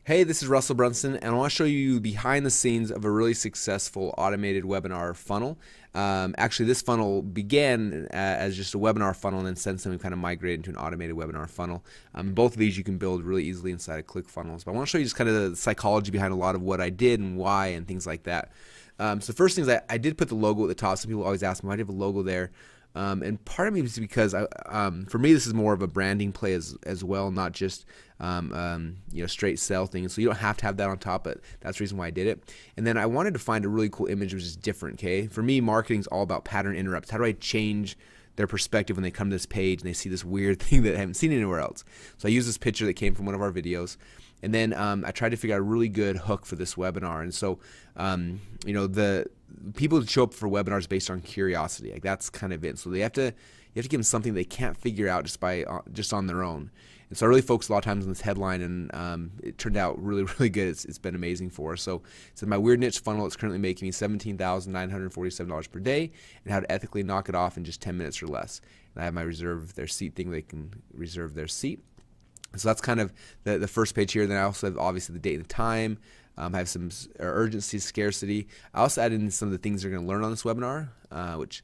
Hey, this is Russell Brunson, and I want to show you behind the scenes of a really successful automated webinar funnel. Actually, this funnel began as just a webinar funnel, and then since then we've kind of migrated into an automated webinar funnel. Both of these you can build really easily inside of ClickFunnels. But I want to show you just kind of the psychology behind a lot of what I did and why and things like that. So the first thing is I did put the logo at the top. Some people always ask me, why do you have a logo there? And part of me is because for me, this is more of a branding play as well, not just straight sell thing. So you don't have to have that on top, but that's the reason why I did it. And then I wanted to find a really cool image which is different. Okay, for me, marketing is all about pattern interrupts. How do I change their perspective when they come to this page and they see this weird thing that they haven't seen anywhere else? So I used this picture that came from one of our videos. And then I tried to figure out a really good hook for this webinar. And so, the people show up for webinars based on curiosity. Like that's kind of it. So you have to give them something they can't figure out just on their own. And so I really focused a lot of times on this headline, and it turned out really, really good. It's been amazing for us. So it's my weird niche funnel. It's currently making me $17,947 per day, and how to ethically knock it off in just 10 minutes or less. And I have my reserve their seat thing. They can reserve their seat. So that's kind of the first page here. Then I also have obviously the date and time. I have some urgency, scarcity. I also added in some of the things they're going to learn on this webinar, which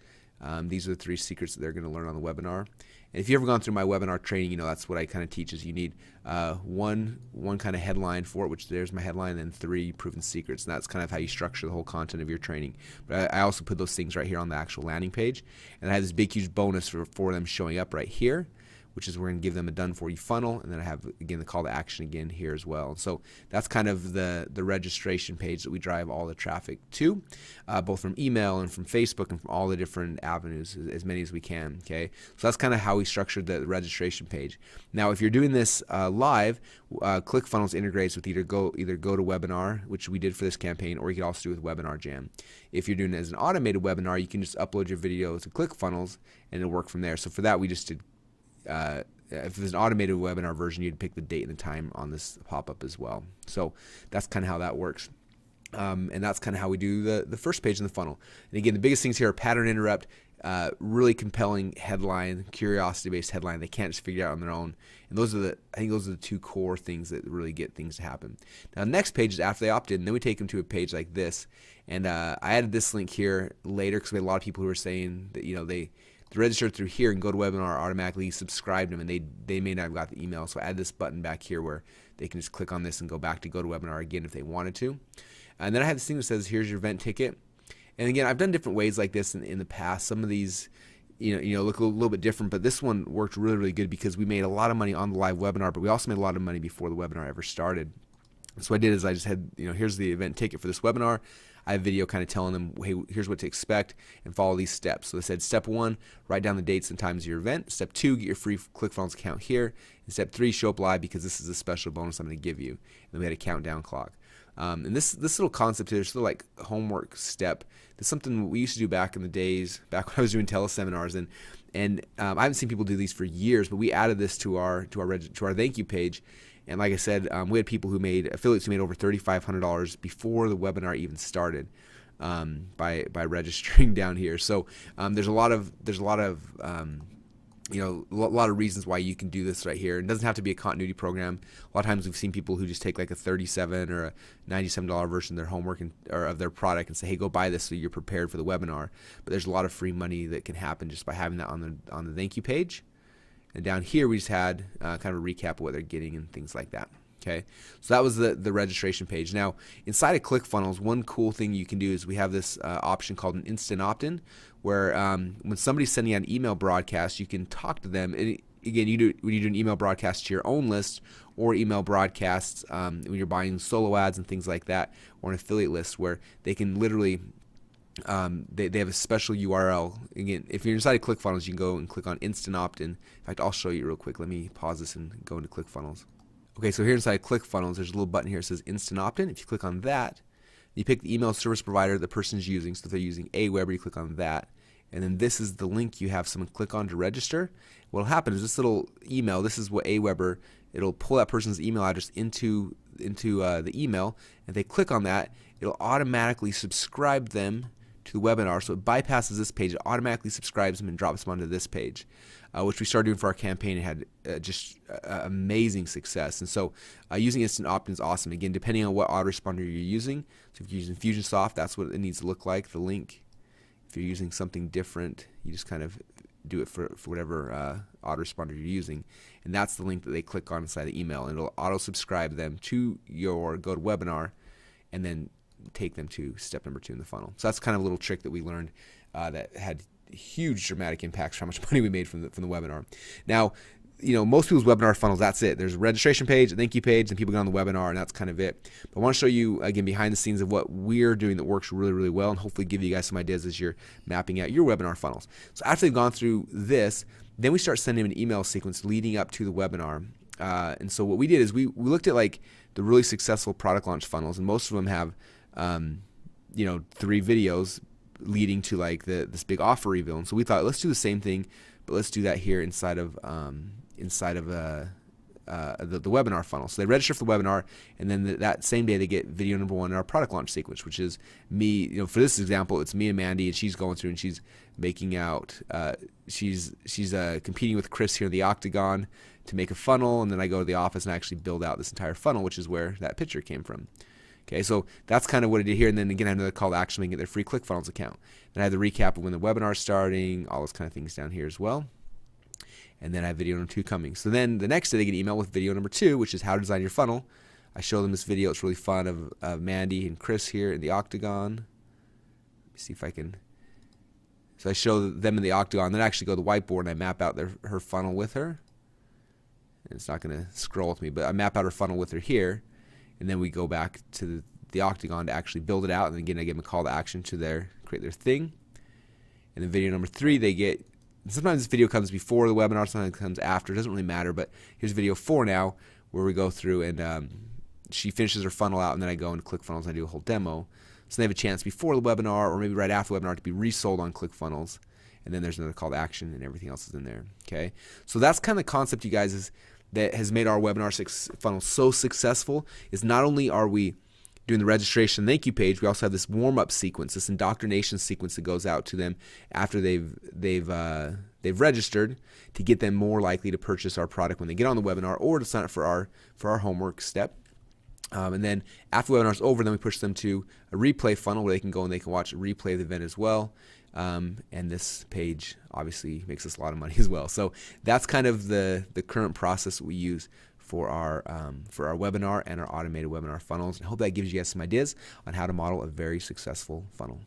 these are the 3 secrets that they're going to learn on the webinar. And if you've ever gone through my webinar training, that's what I kind of teach is you need one kind of headline for it, which there's my headline, and then 3 proven secrets. And that's kind of how you structure the whole content of your training. But I also put those things right here on the actual landing page. And I have this big, huge bonus for them showing up right here, which is we're going to give them a done-for-you funnel, and then I have, again, the call to action again here as well. So that's kind of the registration page that we drive all the traffic to, both from email and from Facebook and from all the different avenues, as many as we can, okay? So that's kind of how we structured the registration page. Now, if you're doing this live, ClickFunnels integrates with either go to Webinar, which we did for this campaign, or you could also do with Webinar Jam. If you're doing it as an automated webinar, you can just upload your video to ClickFunnels, and it'll work from there. So for that, we just did if there's an automated webinar version, you'd pick the date and the time on this pop-up as well. So that's kind of how that works. And that's kind of how we do the first page in the funnel. And again, the biggest things here are pattern interrupt, really compelling headline, curiosity-based headline. They can't just figure it out on their own. And I think those are the 2 core things that really get things to happen. Now, the next page is after they opt in. Then we take them to a page like this. And I added this link here later because we had a lot of people who were saying that they register through here and go to webinar automatically subscribe them, and they may not have got the email. So I add this button back here where they can just click on this and go back to go to webinar again if they wanted to. And then I have this thing that says here's your event ticket. And again, I've done different ways like this in the past. Some of these look a little bit different, but this one worked really, really good because we made a lot of money on the live webinar, but we also made a lot of money before the webinar ever started. So what I did is I just had, here's the event ticket for this webinar. I have a video kind of telling them, hey, here's what to expect, and follow these steps. So they said, step 1, write down the dates and times of your event. Step 2, get your free ClickFunnels account here. And step 3, show up live because this is a special bonus I'm going to give you. And then we had a countdown clock. And this little concept here, this little like homework step, that's something we used to do back in the days, back when I was doing teleseminars, and I haven't seen people do these for years, but we added this to our thank you page. And like I said, we had people affiliates who made over $3,500 before the webinar even started by registering down here. So there's a lot of reasons why you can do this right here. It doesn't have to be a continuity program. A lot of times we've seen people who just take like a $37 or a $97 version of their homework or of their product and say, hey, go buy this so you're prepared for the webinar. But there's a lot of free money that can happen just by having that on the thank you page. And down here we just had kind of a recap of what they're getting and things like that. Okay, so that was the registration page. Now, inside of ClickFunnels, one cool thing you can do is we have this option called an instant opt-in, where when somebody's sending out an email broadcast, you can talk to them. And again, when you do an email broadcast to your own list, or email broadcasts when you're buying solo ads and things like that, or an affiliate list where they can literally they have a special URL. Again, if you're inside of ClickFunnels, you can go and click on Instant Opt-in. In fact, I'll show you real quick. Let me pause this and go into ClickFunnels. Okay, so here inside ClickFunnels, there's a little button here that says Instant Opt-in. If you click on that, you pick the email service provider the person's using. So if they're using Aweber, you click on that. And then this is the link you have someone click on to register. What will happen is this little email, this is what Aweber, it'll pull that person's email address into the email. And if they click on that, it'll automatically subscribe them to the webinar. So it bypasses this page, it automatically subscribes them and drops them onto this page, which we started doing for our campaign and had just amazing success. And so using instant opt-in is awesome. Again, depending on what autoresponder you're using. So if you're using Fusionsoft, that's what it needs to look like, the link. If you're using something different, you just kind of do it for whatever autoresponder you're using. And that's the link that they click on inside the email. And it'll auto-subscribe them to your GoToWebinar and then take them to step number 2 in the funnel. So that's kind of a little trick that we learned that had huge dramatic impacts for how much money we made from the webinar. Now, most people's webinar funnels, that's it. There's a registration page, a thank you page, and people get on the webinar, and that's kind of it. But I want to show you, again, behind the scenes of what we're doing that works really, really well, and hopefully give you guys some ideas as you're mapping out your webinar funnels. So after they've gone through this, then we start sending them an email sequence leading up to the webinar. And so what we did is we looked at like the really successful product launch funnels, and most of them have 3 videos leading to like this big offer reveal. And so we thought, let's do the same thing, but let's do that here inside of the webinar funnel. So they register for the webinar, and then that same day they get video number 1 in our product launch sequence, which is me. For this example, it's me and Mandy, and she's going through and she's making out. She's competing with Chris here in the Octagon to make a funnel, and then I go to the office and I actually build out this entire funnel, which is where that picture came from. Okay, so that's kind of what I did here, and then again I have another call to action to get their free ClickFunnels account. Then I have the recap of when the webinar is starting, all those kind of things down here as well. And then I have video number 2 coming. So then the next day they get an email with video number 2, which is how to design your funnel. I show them this video. It's really fun of Mandy and Chris here in the Octagon. Let me see if I can. So I show them in the Octagon. Then I actually go to the whiteboard and I map out her funnel with her. And it's not going to scroll with me, but I map out her funnel with her here. And then we go back to the Octagon to actually build it out. And again, I give them a call to action to create their thing. And then video number 3, they get. Sometimes this video comes before the webinar, sometimes it comes after. It doesn't really matter, but here's video 4 now where we go through and she finishes her funnel out, and then I go into ClickFunnels and I do a whole demo. So they have a chance before the webinar or maybe right after the webinar to be resold on ClickFunnels, and then there's another call to action and everything else is in there. Okay, so that's kind of the concept, you guys, that has made our webinar funnel so successful. Is not only are we doing the registration thank you page, we also have this warm-up sequence, this indoctrination sequence that goes out to them after they've registered to get them more likely to purchase our product when they get on the webinar or to sign up for our homework step. And then after the webinar is over, then we push them to a replay funnel where they can go and they can watch a replay of the event as well. And this page obviously makes us a lot of money as well. So that's kind of the current process that we use for our webinar and our automated webinar funnels. And I hope that gives you guys some ideas on how to model a very successful funnel.